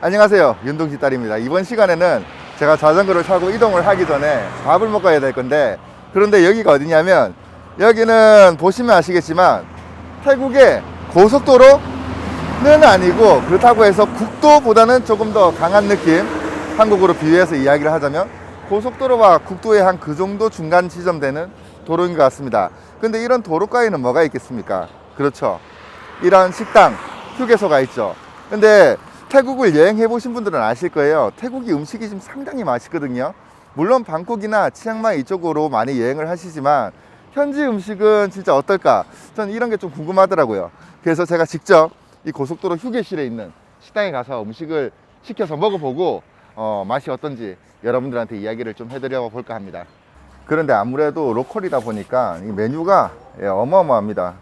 안녕하세요, 윤동식 딸입니다. 이번 시간에는 제가 자전거를 타고 이동을 하기 전에 밥을 먹어야 될 건데, 그런데 여기가 어디냐면, 여기는 보시면 아시겠지만 태국의 고속도로는 아니고, 그렇다고 해서 국도보다는 조금 더 강한 느낌, 한국으로 비유해서 이야기를 하자면 고속도로와 국도의 한 그 정도 중간 지점되는 도로인 것 같습니다. 근데 이런 도로가에는 뭐가 있겠습니까? 그렇죠, 이런 식당, 휴게소가 있죠. 근데 태국을 여행해 보신 분들은 아실 거예요. 태국이 음식이 지금 상당히 맛있거든요. 물론 방콕이나 치앙마이 이쪽으로 많이 여행을 하시지만 현지 음식은 진짜 어떨까, 저는 이런 게 좀 궁금하더라고요. 그래서 제가 직접 이 고속도로 휴게실에 있는 식당에 가서 음식을 시켜서 먹어보고 맛이 어떤지 여러분들한테 이야기를 좀 해드려 볼까 합니다. 그런데 아무래도 로컬이다 보니까 이 메뉴가 어마어마합니다.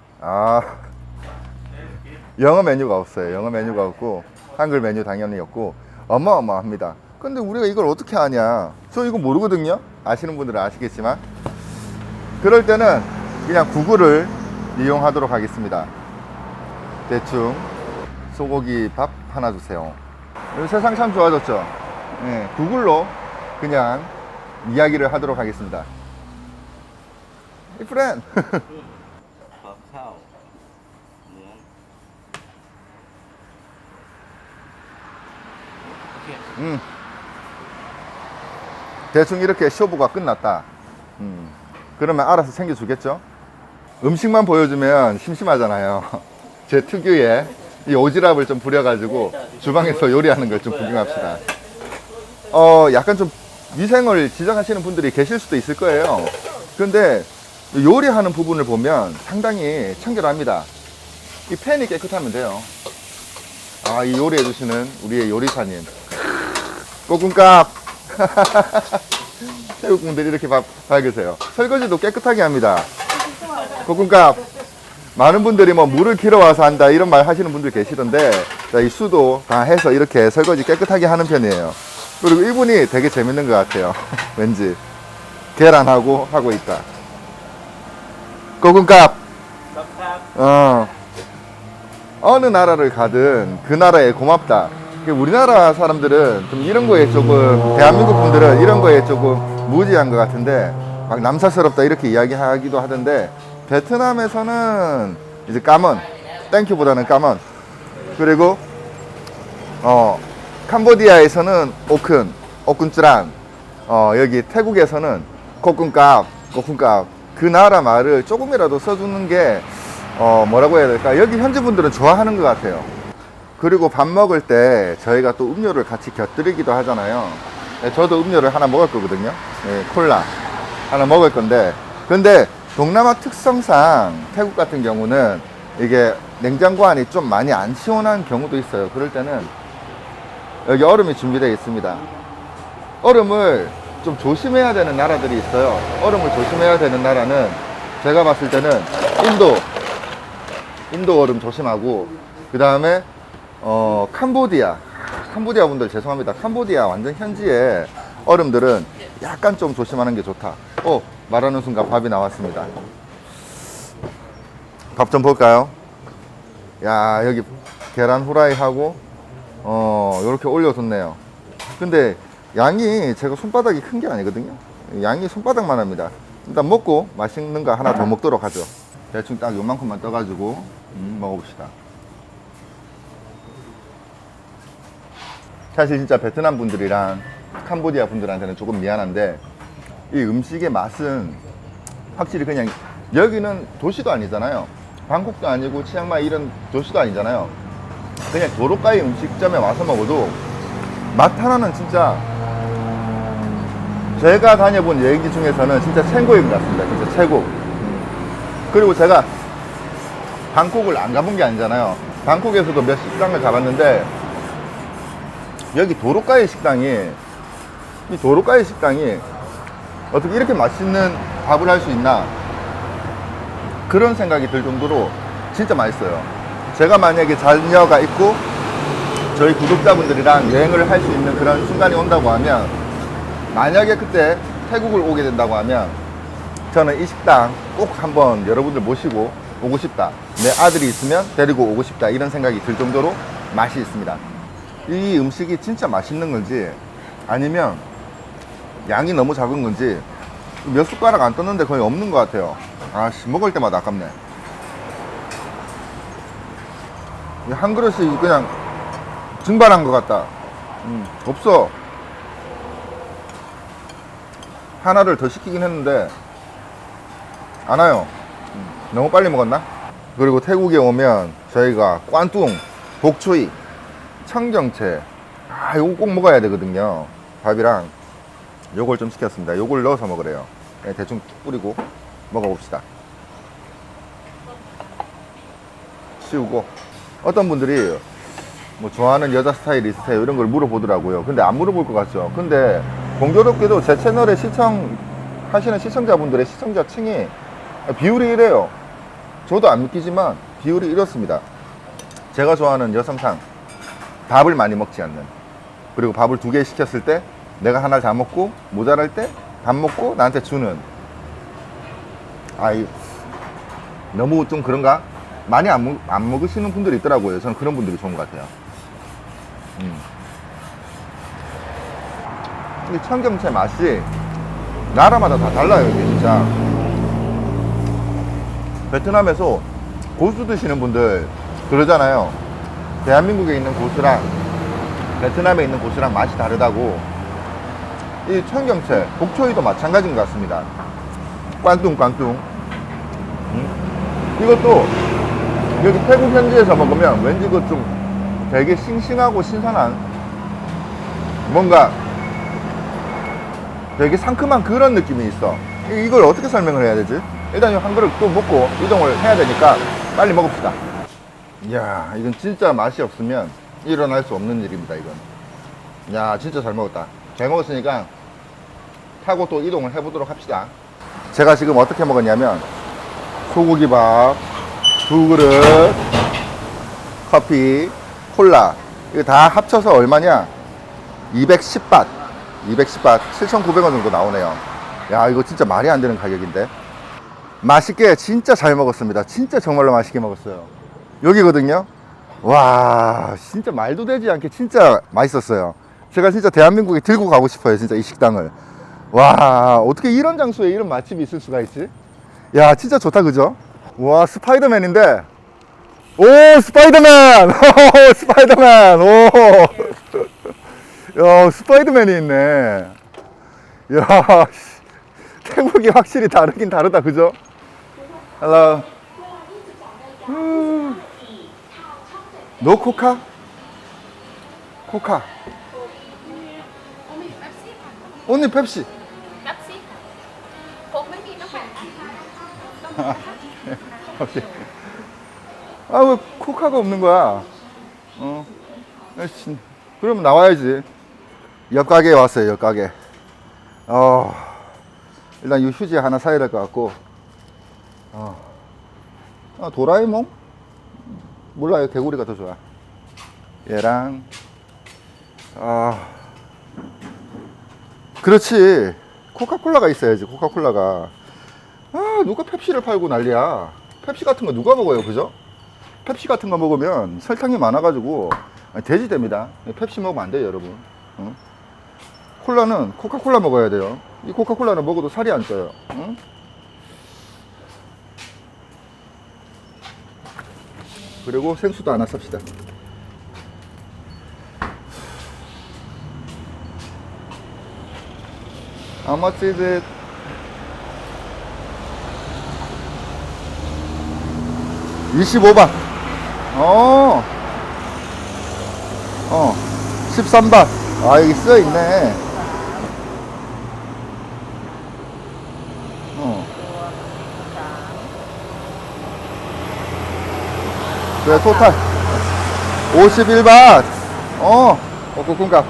영어 메뉴가 없어요. 영어 메뉴가 없고 한글 메뉴 당연히 없고 어마어마합니다. 근데 우리가 이걸 어떻게 아냐? 저 이거 모르거든요. 아시는 분들은 아시겠지만, 그럴 때는 그냥 구글을 이용하도록 하겠습니다. 대충 소고기 밥 하나 주세요. 세상 참 좋아졌죠. 네, 구글로 그냥 이야기를 하도록 하겠습니다. Hey friend. 대충 이렇게 쇼부가 끝났다. 그러면 알아서 챙겨주겠죠. 음식만 보여주면 심심하잖아요. 제 특유의 이 오지랖을 좀 부려가지고 주방에서 요리하는 걸 좀 구경합시다. 약간 좀 위생을 지적하시는 분들이 계실 수도 있을 거예요. 그런데 요리하는 부분을 보면 상당히 청결합니다. 이 팬이 깨끗하면 돼요. 이 요리해 주시는 우리의 요리사님, 꼬꿈값. 태국분들이 이렇게 밝으세요. 설거지도 깨끗하게 합니다. 꼬꿈값. 많은 분들이 뭐 물을 길어와서 한다 이런 말 하시는 분들 계시던데, 이 수도 다 해서 이렇게 설거지 깨끗하게 하는 편이에요. 그리고 이분이 되게 재밌는 것 같아요. 왠지 계란하고 하고 있다. 꼬꿈값. 어느 나라를 가든 그 나라에 고맙다. 우리나라 사람들은 좀 이런 거에 조금, 대한민국 분들은 이런 거에 조금 무지한 것 같은데, 막 남사스럽다 이렇게 이야기하기도 하던데, 베트남에서는 이제 까먼, 땡큐보다는 까먼, 그리고 캄보디아에서는 오큰, 오쿤쯔란, 여기 태국에서는 코쿤값, 코쿤값. 그 나라 말을 조금이라도 써주는 게 뭐라고 해야 될까, 여기 현지 분들은 좋아하는 것 같아요. 그리고 밥 먹을 때 저희가 또 음료를 같이 곁들이기도 하잖아요. 저도 음료를 하나 먹을 거거든요. 콜라 하나 먹을 건데, 근데 동남아 특성상 태국 같은 경우는 이게 냉장고 안이 좀 많이 안 시원한 경우도 있어요. 그럴 때는 여기 얼음이 준비되어 있습니다. 얼음을 좀 조심해야 되는 나라들이 있어요. 얼음을 조심해야 되는 나라는 제가 봤을 때는 인도 얼음 조심하고, 그 다음에 캄보디아 분들 죄송합니다. 캄보디아 완전 현지의 얼음들은 약간 좀 조심하는 게 좋다. 말하는 순간 밥이 나왔습니다. 밥 좀 볼까요? 야, 여기 계란 후라이 하고 이렇게 올려뒀네요. 근데 양이 제가 손바닥이 큰 게 아니거든요. 양이 손바닥만 합니다. 일단 먹고 맛있는 거 하나 더 먹도록 하죠. 대충 딱 요만큼만 떠가지고 먹어봅시다. 사실 진짜 베트남 분들이랑 캄보디아 분들한테는 조금 미안한데, 이 음식의 맛은 확실히 그냥, 여기는 도시도 아니잖아요. 방콕도 아니고 치앙마이 이런 도시도 아니잖아요. 그냥 도로가의 음식점에 와서 먹어도 맛 하나는 진짜 제가 다녀본 여행지 중에서는 진짜 최고인 것 같습니다. 진짜 최고. 그리고 제가 방콕을 안 가본 게 아니잖아요. 방콕에서도 몇 식당을 가봤는데, 여기 도로가의 식당이 어떻게 이렇게 맛있는 밥을 할 수 있나, 그런 생각이 들 정도로 진짜 맛있어요. 제가 만약에 자녀가 있고 저희 구독자분들이랑 여행을 할 수 있는 그런 순간이 온다고 하면, 만약에 그때 태국을 오게 된다고 하면, 저는 이 식당 꼭 한번 여러분들 모시고 오고 싶다, 내 아들이 있으면 데리고 오고 싶다, 이런 생각이 들 정도로 맛이 있습니다. 이 음식이 진짜 맛있는 건지 아니면 양이 너무 작은 건지 몇 숟가락 안 떴는데 거의 없는 것 같아요. 아씨, 먹을 때마다 아깝네. 한 그릇이 그냥 증발한 것 같다. 없어. 하나를 더 시키긴 했는데 안 와요. 너무 빨리 먹었나? 그리고 태국에 오면 저희가 꽌뚱, 복초이, 청경채, 요거 꼭 먹어야 되거든요. 밥이랑 요걸 좀 시켰습니다. 요걸 넣어서 먹으래요. 네, 대충 툭 뿌리고 먹어봅시다. 치우고. 어떤 분들이 뭐 좋아하는 여자 스타일 있으세요? 이런 걸 물어보더라고요. 근데 안 물어볼 것 같죠. 근데 공교롭게도 제 채널에 시청하시는 시청자분들의 시청자층이 비율이 이래요. 저도 안 믿기지만 비율이 이렇습니다. 제가 좋아하는 여성상, 밥을 많이 먹지 않는, 그리고 밥을 2개 시켰을 때 내가 하나를 다 먹고 모자랄 때 밥 먹고 나한테 주는. 너무 좀 그런가? 많이 안 먹으시는 분들이 있더라고요. 저는 그런 분들이 좋은 것 같아요. 이 청경채 맛이 나라마다 다 달라요. 이게 진짜. 베트남에서 고수 드시는 분들 그러잖아요. 대한민국에 있는 고수랑 베트남에 있는 고수랑 맛이 다르다고. 이 청경채, 복초이도 마찬가지인 것 같습니다. 꽌뚱. 이것도 여기 태국 현지에서 먹으면 왠지 그 좀 되게 싱싱하고 신선한, 뭔가 되게 상큼한 그런 느낌이 있어. 이걸 어떻게 설명을 해야 되지? 일단 한 그릇 또 먹고 이동을 해야 되니까 빨리 먹읍시다. 이야, 이건 진짜 맛이 없으면 일어날 수 없는 일입니다. 이건. 야, 진짜 잘 먹었다. 잘 먹었으니까 타고 또 이동을 해보도록 합시다. 제가 지금 어떻게 먹었냐면 소고기밥 2그릇, 커피, 콜라, 이거 다 합쳐서 얼마냐? 210밭 7,900원 정도 나오네요. 야, 이거 진짜 말이 안 되는 가격인데. 맛있게 진짜 잘 먹었습니다. 진짜 정말로 맛있게 먹었어요. 여기거든요. 와, 진짜 말도 되지 않게 진짜 맛있었어요. 제가 진짜 대한민국에 들고 가고 싶어요. 진짜 이 식당을. 와, 어떻게 이런 장소에 이런 맛집이 있을 수가 있지? 야, 진짜 좋다, 그죠? 와, 스파이더맨인데. 오, 스파이더맨! 오, 스파이더맨! 오! 야, 스파이더맨이 있네. 야, 태국이 확실히 다르긴 다르다, 그죠? Hello. 너 코카? 코카. 언니 펩시. Pepsi. Cokeไม่มีต้องแบ่ง 오케이. 왜 코카가 없는 거야? 그러면 나와야지. 옆 가게에 왔어요, 옆 가게. 일단 이 휴지 하나 사야 될 것 같고. 도라에몽? 몰라요, 개구리가 더 좋아. 얘랑, 그렇지. 코카콜라가 있어야지, 코카콜라가. 누가 펩시를 팔고 난리야. 펩시 같은 거 누가 먹어요, 그죠? 펩시 같은 거 먹으면 설탕이 많아가지고 돼지 됩니다. 펩시 먹으면 안 돼요, 여러분. 콜라는 코카콜라 먹어야 돼요. 이 코카콜라는 먹어도 살이 안 쪄요. 그리고 생수도 하나 삽시다. How much is it? 25바. 13바. 여기 써 있네. 그래, 토탈 51바. 그니까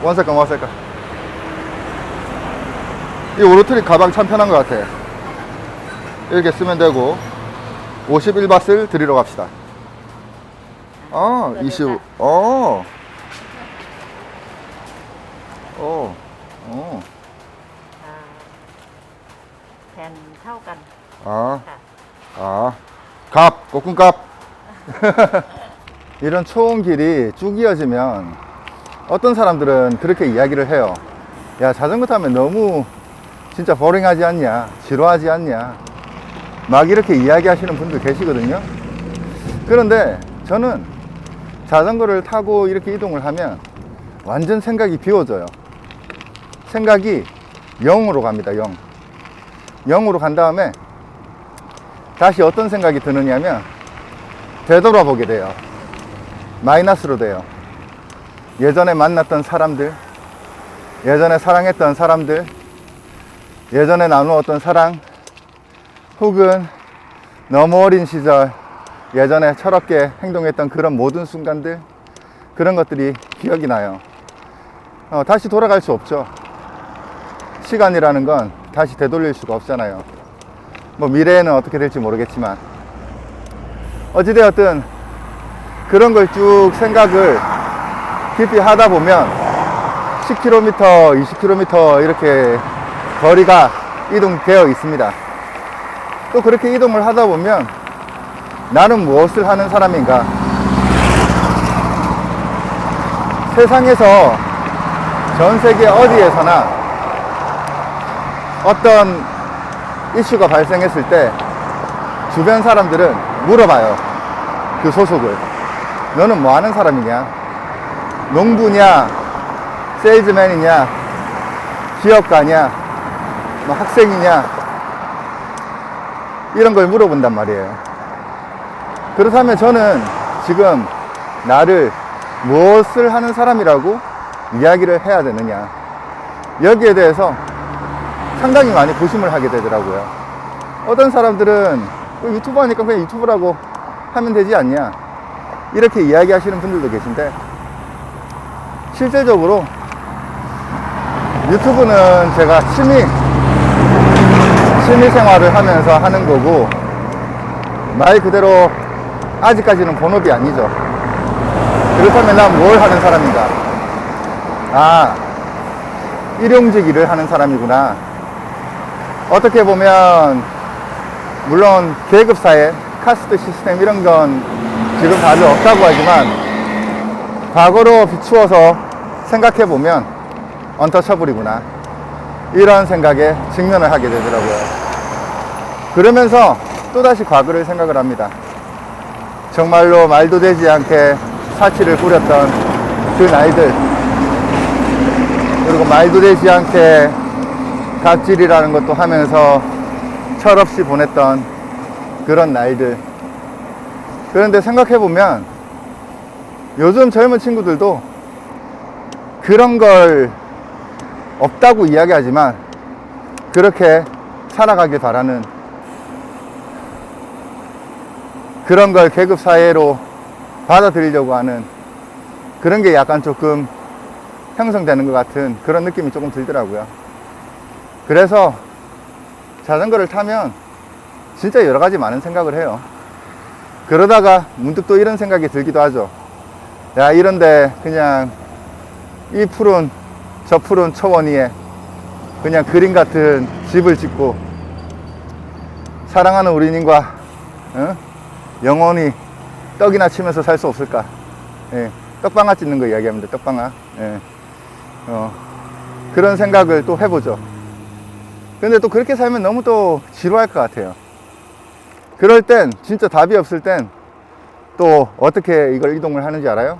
원색깔. 이 오르트릭 가방 참 편한 것 같아. 이렇게 쓰면 되고 51밭을 드리러 갑시다. 25. แผ่นเท่ากัน 값, 꼬꾼값. 이런 초원 길이 쭉 이어지면 어떤 사람들은 그렇게 이야기를 해요. 야, 자전거 타면 너무 진짜 보링하지 않냐, 지루하지 않냐, 막 이렇게 이야기하시는 분들 계시거든요. 그런데 저는 자전거를 타고 이렇게 이동을 하면 완전 생각이 비워져요. 생각이 0으로 갑니다. 0으로 간 다음에 다시 어떤 생각이 드느냐면 되돌아보게 돼요. 마이너스로 돼요. 예전에 만났던 사람들, 예전에 사랑했던 사람들, 예전에 나누었던 사랑, 혹은 너무 어린 시절 예전에 철없게 행동했던 그런 모든 순간들, 그런 것들이 기억이 나요. 다시 돌아갈 수 없죠. 시간이라는 건 다시 되돌릴 수가 없잖아요. 뭐 미래에는 어떻게 될지 모르겠지만 어찌되었든 그런 걸 쭉 생각을 깊이 하다 보면 10km, 20km 이렇게 거리가 이동되어 있습니다. 또 그렇게 이동을 하다 보면 나는 무엇을 하는 사람인가? 세상에서 전 세계 어디에서나 어떤 이슈가 발생했을 때 주변 사람들은 물어봐요. 그 소속을. 너는 뭐 하는 사람이냐? 농부냐? 세일즈맨이냐? 기업가냐? 뭐 학생이냐? 이런 걸 물어본단 말이에요. 그렇다면 저는 지금 나를 무엇을 하는 사람이라고 이야기를 해야 되느냐, 여기에 대해서 상당히 많이 고심을 하게 되더라고요. 어떤 사람들은 유튜브 하니까 그냥 유튜브라고 하면 되지 않냐, 이렇게 이야기하시는 분들도 계신데, 실질적으로 유튜브는 제가 취미 생활을 하면서 하는 거고, 말 그대로 아직까지는 본업이 아니죠. 그렇다면 난 뭘 하는 사람인가? 아, 일용직 일을 하는 사람이구나. 어떻게 보면 물론 계급사회, 카스트 시스템 이런 건 지금 다들 없다고 하지만 과거로 비추어서 생각해 보면 언터처블이구나, 이런 생각에 직면을 하게 되더라고요. 그러면서 또다시 과거를 생각을 합니다. 정말로 말도 되지 않게 사치를 부렸던 그 날들, 그리고 말도 되지 않게 갑질이라는 것도 하면서 철없이 보냈던 그런 날들. 그런데 생각해보면 요즘 젊은 친구들도 그런 걸 없다고 이야기하지만 그렇게 살아가길 바라는, 그런 걸 계급사회로 받아들이려고 하는 그런 게 약간 조금 형성되는 것 같은 그런 느낌이 조금 들더라고요. 그래서 자전거를 타면 진짜 여러 가지 많은 생각을 해요. 그러다가 문득 또 이런 생각이 들기도 하죠. 야, 이런데 그냥 이 푸른 저 푸른 초원 위에 그냥 그림 같은 집을 짓고 사랑하는 우리님과 영원히 떡이나 치면서 살 수 없을까? 예, 떡방아 찢는 거 이야기합니다. 떡방아. 예. 그런 생각을 또 해보죠. 근데 또 그렇게 살면 너무 또 지루할 것 같아요. 그럴 땐, 진짜 답이 없을 땐 또 어떻게 이걸 이동을 하는지 알아요?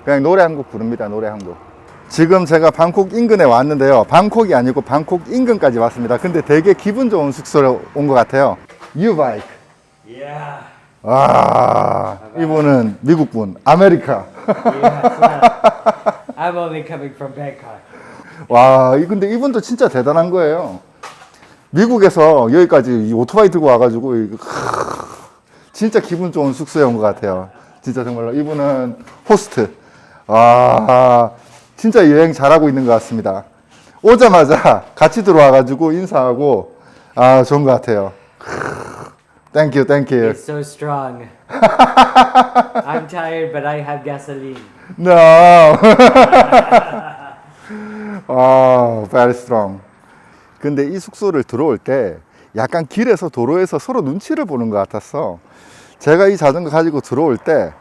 그냥 노래 한 곡 부릅니다. 노래 한 곡. 지금 제가 방콕 인근에 왔는데요. 방콕이 아니고 방콕 인근까지 왔습니다. 근데 되게 기분 좋은 숙소로 온 것 같아요. U-Bike. Yeah. 아, 이분은 미국분, 아메리카. I'm only coming from Bangkok. 와, 근데 이분도 진짜 대단한 거예요. 미국에서 여기까지 이 오토바이 들고 와가지고 진짜 기분 좋은 숙소에 온 것 같아요. 진짜 정말로 이분은 호스트. 아, 진짜 여행 잘하고 있는 것 같습니다. 오자마자 같이 들어와가지고 인사하고, 아, 좋은 것 같아요. Thank you, thank you. It's so strong. I'm tired, but I have gasoline. No. Very strong. 근데 이 숙소를 들어올 때 약간 길에서 도로에서 서로 눈치를 보는 것 같았어. 제가 이 자전거 가지고 들어올 때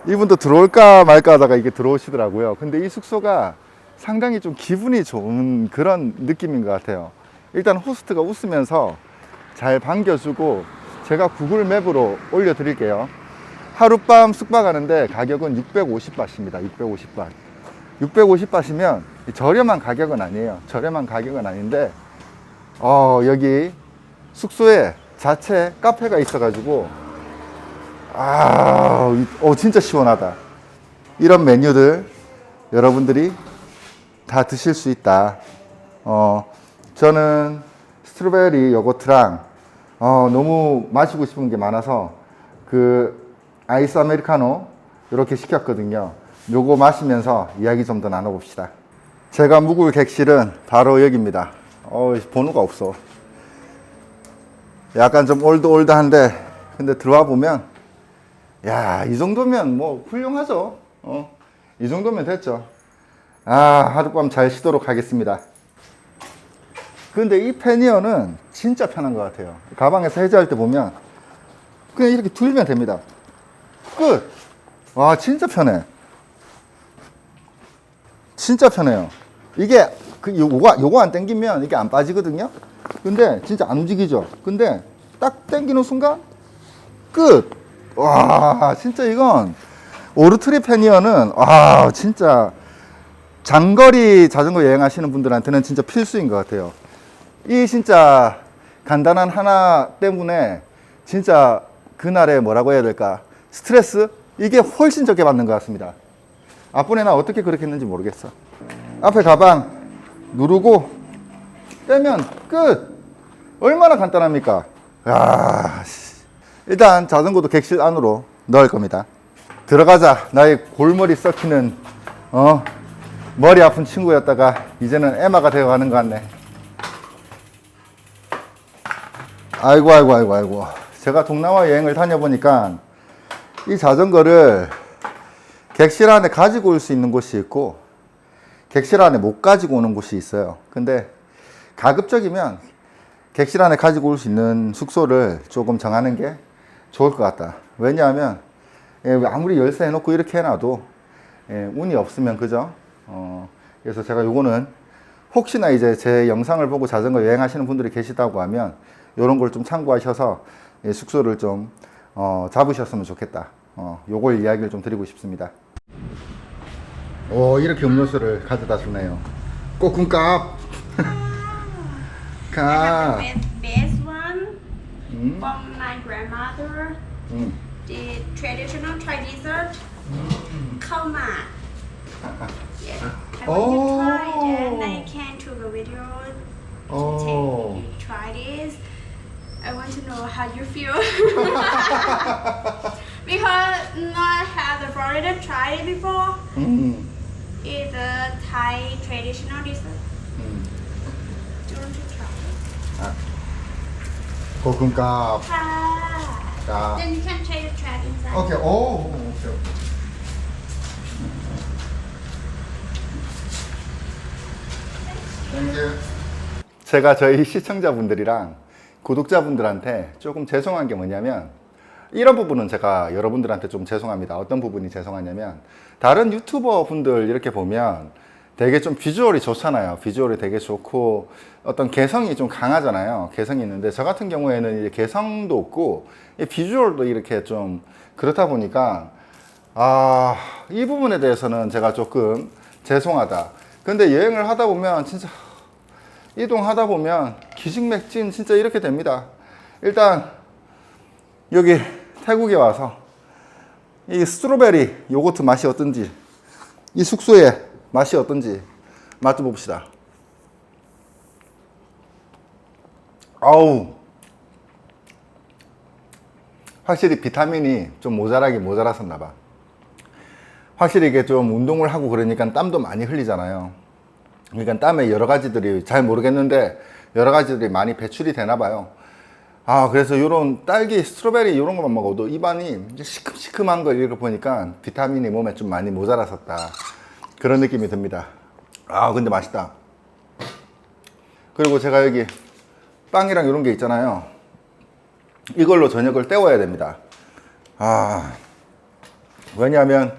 이분도 들어올까 말까 하다가 이게 들어오시더라고요. 근데 이 숙소가 상당히 좀 기분이 좋은 그런 느낌인 것 같아요. 일단 호스트가 웃으면서 잘 반겨주고, 제가 구글 맵으로 올려드릴게요. 하룻밤 숙박하는데 가격은 650바트입니다. 650바트. 650바트면 저렴한 가격은 아니에요. 저렴한 가격은 아닌데, 여기 숙소에 자체 카페가 있어가지고, 진짜 시원하다. 이런 메뉴들 여러분들이 다 드실 수 있다. 저는 스트로베리 요거트랑 너무 마시고 싶은 게 많아서 그 아이스 아메리카노 이렇게 시켰거든요. 요거 마시면서 이야기 좀 더 나눠봅시다. 제가 묵을 객실은 바로 여기입니다. 번호가 없어. 약간 좀 올드한데, 근데 들어와 보면, 야, 이 정도면 뭐 훌륭하죠. 이 정도면 됐죠. 하룻밤 잘 쉬도록 하겠습니다. 근데 이 패니어는 진짜 편한 것 같아요. 가방에서 해제할 때 보면 그냥 이렇게 둘면 됩니다. 끝. 와, 진짜 편해. 진짜 편해요. 이게 요거 안 당기면 이게 안 빠지거든요. 근데 진짜 안 움직이죠. 근데 딱 당기는 순간 끝. 와, 진짜 이건 오르트리 패니어는 진짜 장거리 자전거 여행하시는 분들한테는 진짜 필수인 것 같아요. 이 진짜 간단한 하나 때문에 진짜 그날의 뭐라고 해야 될까, 스트레스, 이게 훨씬 적게 받는 것 같습니다. 앞번에 나 어떻게 그렇게 했는지 모르겠어. 앞에 가방 누르고 떼면 끝. 얼마나 간단합니까? 일단 자전거도 객실 안으로 넣을 겁니다. 들어가자. 나의 골머리 썩히는 머리 아픈 친구였다가 이제는 에마가 되어가는 것 같네. 아이고. 제가 동남아 여행을 다녀보니까 이 자전거를 객실 안에 가지고 올 수 있는 곳이 있고, 객실 안에 못 가지고 오는 곳이 있어요. 근데 가급적이면 객실 안에 가지고 올 수 있는 숙소를 조금 정하는 게 좋을 것 같다. 왜냐하면 아무리 열쇠 해놓고 이렇게 해놔도 운이 없으면, 그죠? 그래서 제가 요거는 혹시나 이제 제 영상을 보고 자전거 여행하시는 분들이 계시다고 하면 요런 걸 좀 참고하셔서 숙소를 좀 잡으셨으면 좋겠다. 요걸 이야기를 좀 드리고 싶습니다. 이렇게 음료수를 가져다 주네요. 꼬꿈값. I have the best one from my grandmother. The traditional Thai dessert, khao mat. Yeah, I want you to try it, and I can took a video to take you try this. I want to know how you feel because I have the Florida tried it before. It's a Thai traditional dessert. Do you want to try? 꼬꿈값. Then you can take the track inside. 오케이. 오케이. 땡큐. 제가 저희 시청자분들이랑 구독자분들한테 조금 죄송한 게 뭐냐면, 이런 부분은 제가 여러분들한테 좀 죄송합니다. 어떤 부분이 죄송하냐면, 다른 유튜버 분들 이렇게 보면 되게 좀 비주얼이 좋잖아요. 비주얼이 되게 좋고 어떤 개성이 좀 강하잖아요. 개성이 있는데 저 같은 경우에는 이제 개성도 없고 비주얼도 이렇게 좀 그렇다 보니까 이 부분에 대해서는 제가 조금 죄송하다. 근데 여행을 하다 보면 진짜 이동하다 보면 기진맥진 진짜 이렇게 됩니다. 일단 여기 태국에 와서 이 스트로베리 요거트 맛이 어떤지, 이 숙소의 맛이 어떤지 맛 좀 봅시다. 확실히 비타민이 좀 모자랐었나 봐. 확실히 이게 좀 운동을 하고 그러니까 땀도 많이 흘리잖아요. 그러니까 땀에 여러 가지들이, 잘 모르겠는데 여러 가지들이 많이 배출이 되나 봐요. 그래서 요런 딸기, 스트로베리 요런 것만 먹어도 입안이 시큼시큼한 걸 이렇게 보니까 비타민이 몸에 좀 많이 모자랐었다. 그런 느낌이 듭니다. 근데 맛있다. 그리고 제가 여기 빵이랑 이런 게 있잖아요. 이걸로 저녁을 때워야 됩니다. 왜냐하면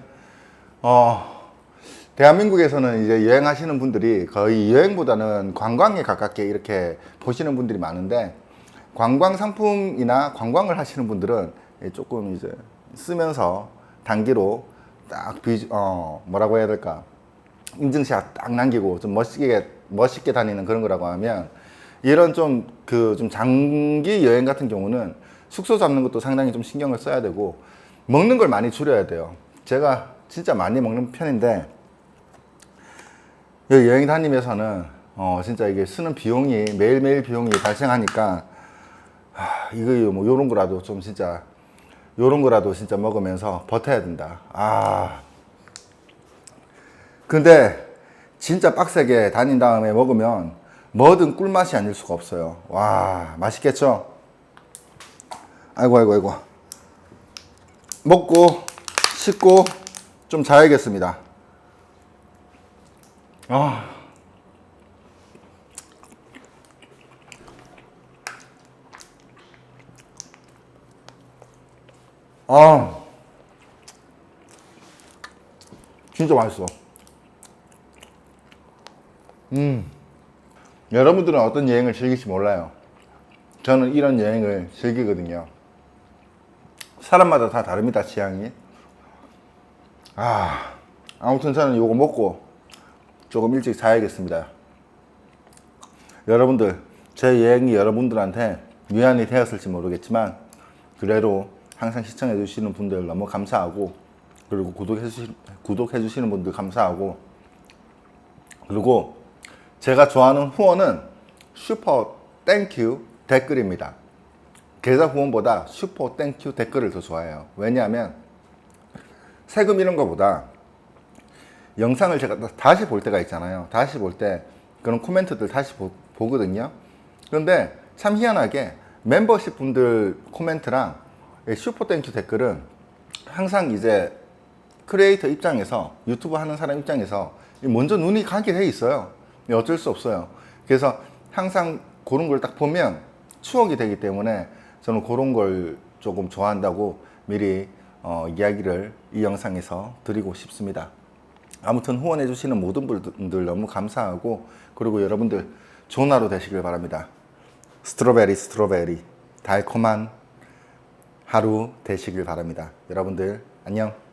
대한민국에서는 이제 여행하시는 분들이 거의 여행보다는 관광에 가깝게 이렇게 보시는 분들이 많은데, 관광 상품이나 관광을 하시는 분들은 조금 이제 쓰면서 단기로 딱 뭐라고 해야 될까, 인증샷 딱 남기고 좀 멋있게 다니는 그런 거라고 하면, 이런 좀 장기 여행 같은 경우는 숙소 잡는 것도 상당히 좀 신경을 써야 되고, 먹는 걸 많이 줄여야 돼요. 제가 진짜 많이 먹는 편인데, 여행 다니면서는 진짜 이게 쓰는 비용이, 매일매일 비용이 발생하니까, 이거 뭐 요런 거라도 진짜 먹으면서 버텨야 된다. 근데 진짜 빡세게 다닌 다음에 먹으면 뭐든 꿀맛이 아닐 수가 없어요. 와, 맛있겠죠? 아이고. 먹고 씻고 좀 자야겠습니다. 진짜 맛있어. 여러분들은 어떤 여행을 즐길지 몰라요. 저는 이런 여행을 즐기거든요. 사람마다 다 다릅니다, 취향이. 아무튼 저는 요거 먹고 조금 일찍 자야겠습니다. 여러분들, 제 여행이 여러분들한테 위안이 되었을지 모르겠지만, 그래도 항상 시청해 주시는 분들 너무 감사하고, 그리고 구독해 주시는 분들 감사하고, 그리고 제가 좋아하는 후원은 슈퍼 땡큐 댓글입니다. 계좌 후원보다 슈퍼 땡큐 댓글을 더 좋아해요. 왜냐하면 세금 이런 거보다 영상을 제가 다시 볼 때가 있잖아요. 다시 볼 때 그런 코멘트들 다시 보거든요. 그런데 참 희한하게 멤버십 분들 코멘트랑 슈퍼 땡큐 댓글은 항상 이제 크리에이터 입장에서, 유튜브 하는 사람 입장에서 먼저 눈이 가게 돼 있어요. 어쩔 수 없어요. 그래서 항상 그런 걸 딱 보면 추억이 되기 때문에 저는 그런 걸 조금 좋아한다고 미리 이야기를 이 영상에서 드리고 싶습니다. 아무튼 후원해 주시는 모든 분들 너무 감사하고, 그리고 여러분들 좋은 하루 되시길 바랍니다. 스트로베리 달콤한 하루 되시길 바랍니다. 여러분들 안녕.